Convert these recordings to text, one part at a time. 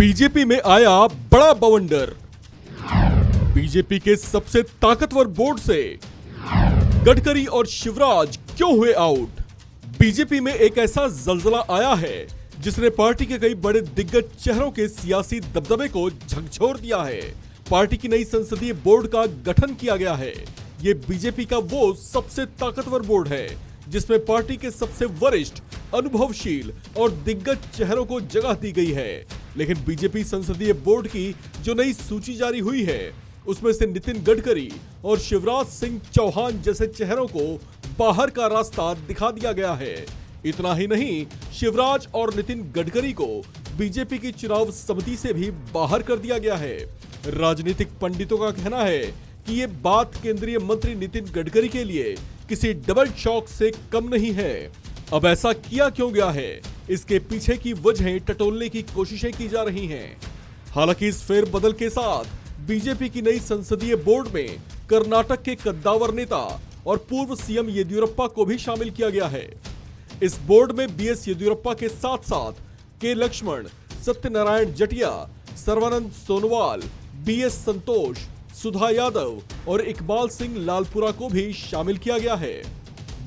BJP में आया बड़ा बवंडर। बीजेपी के सबसे ताकतवर बोर्ड से गडकरी और शिवराज क्यों हुए आउट? बीजेपी में एक ऐसा जलजला आया है जिसने पार्टी के कई बड़े दिग्गज चेहरों के सियासी दबदबे को झकझोर दिया है। पार्टी की नई संसदीय बोर्ड का गठन किया गया है। ये बीजेपी का वो सबसे ताकतवर बोर्ड है जिसमें पार्टी के सबसे वरिष्ठ, अनुभवशील और दिग्गज चेहरों को जगह दी गई है। लेकिन बीजेपी संसदीय बोर्ड की जो नई सूची जारी हुई है उसमें से नितिन गडकरी और शिवराज सिंह चौहान जैसे चेहरों को बाहर का रास्ता दिखा दिया गया है। इतना ही नहीं, शिवराज और नितिन गडकरी को बीजेपी की चुनाव समिति से भी बाहर कर दिया गया है। राजनीतिक पंडितों का कहना है कि ये बात केंद्रीय मंत्री नितिन गडकरी के लिए किसी डबल शॉक से कम नहीं है। अब ऐसा किया क्यों गया है, इसके पीछे की वजहें टटोलने की कोशिशें की जा रही हैं। हालांकि इस फेरबदल के साथ बीजेपी की नई संसदीय बोर्ड में कर्नाटक के कद्दावर नेता और पूर्व सीएम येदियुरप्पा को भी शामिल किया गया है। इस बोर्ड में बीएस येदियुरप्पा के साथ साथ के लक्ष्मण, सत्यनारायण जटिया, सर्बानंद सोनोवाल, बीएस संतोष, सुधा यादव और इकबाल सिंह लालपुरा को भी शामिल किया गया है।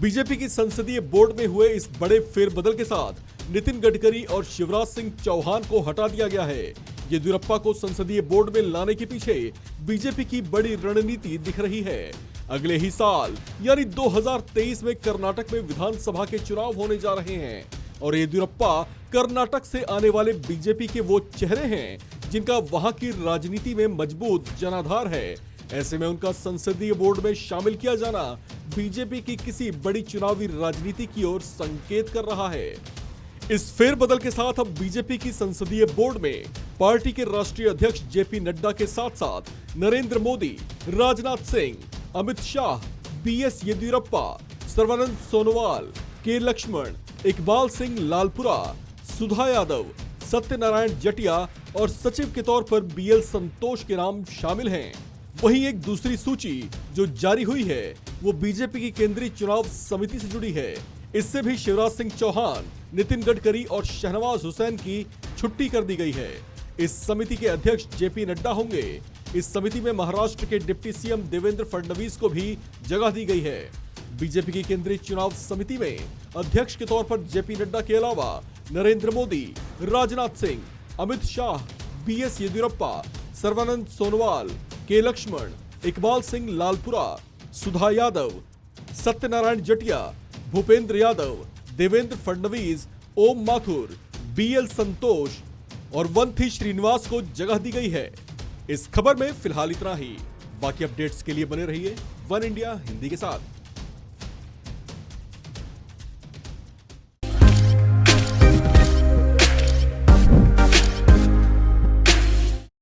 बीजेपी की संसदीय बोर्ड में हुए इस बड़े फेरबदल के साथ नितिन गडकरी और शिवराज सिंह चौहान को हटा दिया गया है। येदियुरप्पा को संसदीय बोर्ड में लाने के पीछे बीजेपी की बड़ी रणनीति दिख रही है। अगले ही साल यानी 2023 में कर्नाटक में विधानसभा के चुनाव होने जा रहे हैं और येदियुरप्पा कर्नाटक से आने वाले बीजेपी के वो चेहरे हैं जिनका वहां की राजनीति में मजबूत जनाधार है। ऐसे में उनका संसदीय बोर्ड में शामिल किया जाना बीजेपी की किसी बड़ी चुनावी राजनीति की ओर संकेत कर रहा है। इस फेरबदल के साथ अब बीजेपी की संसदीय बोर्ड में पार्टी के राष्ट्रीय अध्यक्ष जेपी नड्डा के साथ साथ नरेंद्र मोदी, राजनाथ सिंह, अमित शाह, बीएस येदियुरप्पा, सर्बानंद सोनोवाल, के लक्ष्मण, इकबाल सिंह लालपुरा, सुधा यादव, सत्यनारायण जटिया और सचिव के तौर पर बीएल संतोष के नाम शामिल हैं। वहीं एक दूसरी सूची जो जारी हुई है वो बीजेपी की केंद्रीय चुनाव समिति से जुड़ी है। इससे भी शिवराज सिंह चौहान, नितिन गडकरी और शहनवाज हुसैन की छुट्टी कर दी गई है। इस समिति के अध्यक्ष जेपी नड्डा होंगे। इस समिति में महाराष्ट्र के डिप्टी सीएम देवेंद्र फडणवीस को भी जगह दी गई है। बीजेपी की केंद्रीय चुनाव समिति में अध्यक्ष के तौर पर जेपी नड्डा के अलावा नरेंद्र मोदी, राजनाथ सिंह, अमित शाह, बीएस येदियुरप्पा, सर्बानंद सोनोवाल, के लक्ष्मण, इकबाल सिंह लालपुरा, सुधा यादव, सत्यनारायण जटिया, भूपेंद्र यादव, देवेंद्र फडणवीस, ओम माथुर, बीएल संतोष और वंथी श्रीनिवास को जगह दी गई है। इस खबर में फिलहाल इतना ही। बाकी अपडेट्स के लिए बने रहिए वन इंडिया हिंदी के साथ।